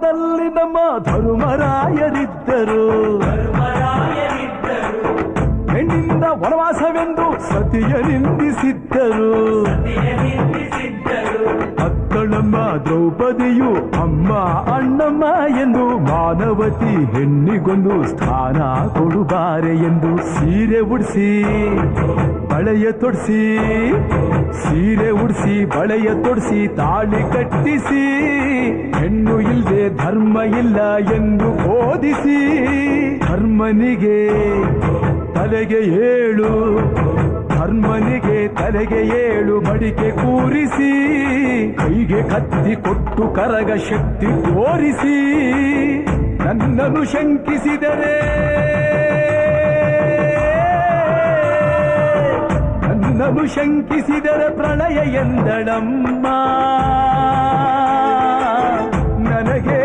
ದಲ್ಲಿ ನಮ್ಮ ಧರ್ಮರಾಯರಿದ್ದರು ಹೆಣ್ಣಿಂದ ವನವಾಸವೆಂದು ಸತಿಯ ನಿಂದಿಸಿದ್ದರು ಅಕ್ಕಳಮ್ಮ ದ್ರೌಪದಿಯು ಅಮ್ಮ ಅಣ್ಣಮ್ಮ ಎಂದು ಮಾನವತಿ ಹೆಣ್ಣಿಗೊಂದು ಸ್ಥಾನ ಕೊಡುಬಾರೆ ಎಂದು ಸೀರೆ ಉಡಿಸಿ ಬಳೆಯ ತೊಡಿಸಿ ಸೀರೆ ಉಡಿಸಿ ಬಳೆಯ ತೊಡಿಸಿ ತಾಳಿ ಕಟ್ಟಿಸಿ ಹೆಣ್ಣು ಇಲ್ಲದೆ ಧರ್ಮ ಇಲ್ಲ ಎಂದು ಬೋಧಿಸಿ ಧರ್ಮನಿಗೆ ತಲೆಗೆ ಏಳು ಧರ್ಮನಿಗೆ ತಲೆಗೆ ಏಳು ಮಡಿಕೆ ಕೂರಿಸಿ ಕೈಗೆ ಕತ್ತಿ ಕೊಟ್ಟು ಕರಗ ಶಕ್ತಿ ತೋರಿಸಿ ನನ್ನನ್ನು ಶಂಕಿಸಿದರೆ ನನ್ನನ್ನು ಶಂಕಿಸಿದರೆ ಪ್ರಳಯ ಎಂದಳಮ್ಮ ನನಗೆ